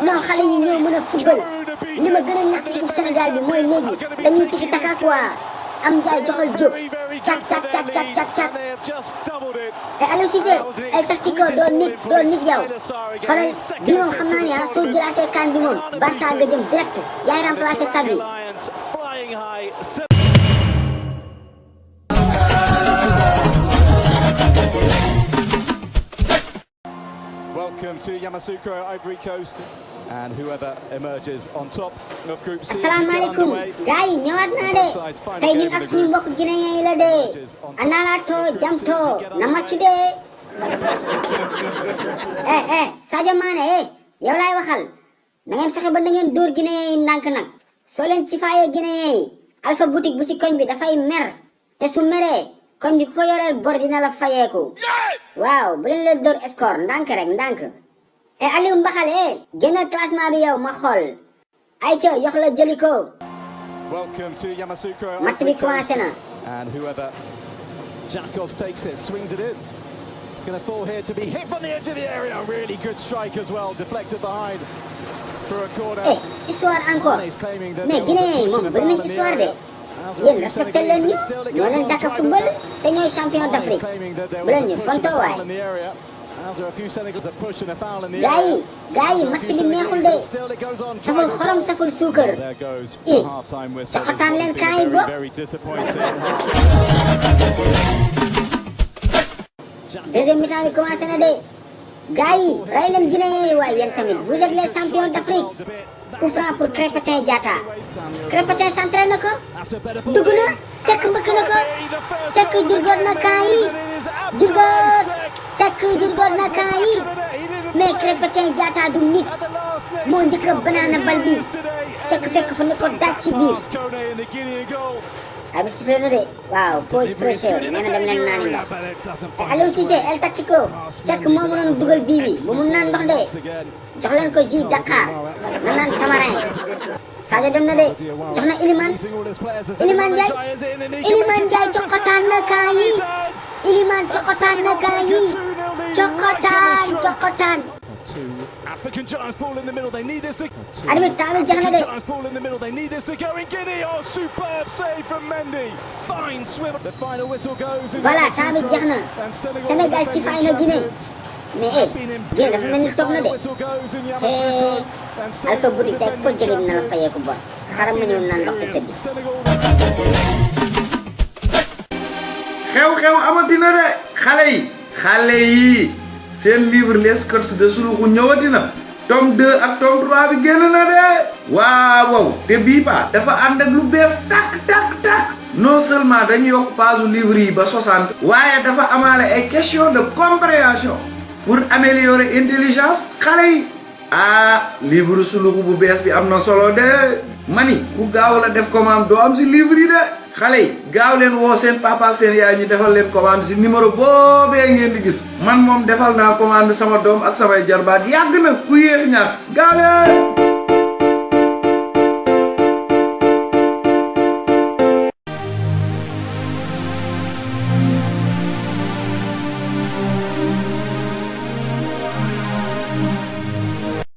non xale yi ñoo mën a football li ma gën a neex ci équipe Sénégal bi mooy léegi dañuy tiki taka quoi am njaay joxal jóg cak et Aliou Cissé ay tactico doo nit yow xoolal bi moom xam naa ne soo jëlaatee kan bi moom Barça nga jëm direct yaay remplacé Sabi. Welcome to Yamoussoukro, Ivory Coast, and whoever emerges on top of Group C. Assalamualaikum, guys. ñëwaat naa de tey ñun ak suñu mbokk Guinéen yi la de analato jamto namacu de Sadio Mané yow laay waxal na ngeen fexe ba na ngeen dóor Guinéen yi ndànk nag soo leen ci faayee Guinéen yi Alpha boutique bu si koñ bi dafay mer te su meree koñ bi ku ko yoreel bor dina la fayeeku waaw bu leen leen dóor score ndànk rek ndànk et Aliou Mbaxal génnal classement bi yow ma xool ayca yox la jëli ko Welcome to Yamoussoukro. match bi commencé na And whoever Jacobs takes it, swings it in. It's going to fall here to be hit from the edge of the area. Really good strike as well, deflected behind for a corner. Histoire encore mais Guinée yi moom bëri nañ histoire de yéen respecté leen ñu ñoo leen dàkk football te ñooy champion d'Afrique bu leen ñu fonto waay gars yi match bi neexul de saful xorom saful suukar coxotaan leen kaa yi bo deuxième mi-temps bi commencé na de gars yi rey leen Guinéen yi waay yéen tamit vous êtes les champions d'Afrique coup franc pour Krépin Diatta Krépin centré na ko dugg na Seck mbëkk na ko Seck jurgoot na kaa yi Seck jurgoot na kaa yi mais Krépin Diatta du nit moo njëkk a banaana bal bi Seck fekk fa ni ko daaj ci biir abi sifflé na de waaw pause fraîcheur nee na dem leen naani ndox te Aliou Cissé El Tactico Seck moo mënoon dugal bii bi bu mu naan ndox de jox leen ko ji Dakar na naan tamarin Sadio dem na de jox na Iliman Ndiaye cokotaan na kaa yi Iliman cokotaan na kaa yi cokotaan African Giants ball in the middle. They need this to. Arbitre temps bi jeex na de. Giants ball in the middle. They need this to go in Guinea. Oh, superb save from Mendy. Fine swivel. The final whistle goes. Voilà, temps bi jeex na. Sénégal ci fay na Guinée. mais Guinée dafa mel ni toog na de. Alpha boutique tey ko jege na la fayeeku bon xaram ma ñëw naan ndox te tëdd. xew amatina de xale yi. seen livre les courses de Souloukhou ñëwati na tome 2 ak tome 3 bi génn na de waaw te bii ba dafa ànd ak lu bees tak non seulement dañu yokk page livre yi ba 60 waaye dafa amaale ay question de compréhension pour améliorer intelligence xale yi livre Souloukhou bu bees bi am na solo de mani ku gaaw la def commande doo am si livre yi de xale yi gaaw leen woo seen papa ak seen yaay ñu defal leen commande si numéro boobee ngeen di gis man moom defal naa commande sama doom ak samay jarbaat yàgg na ku yéex ñaar gaaw leen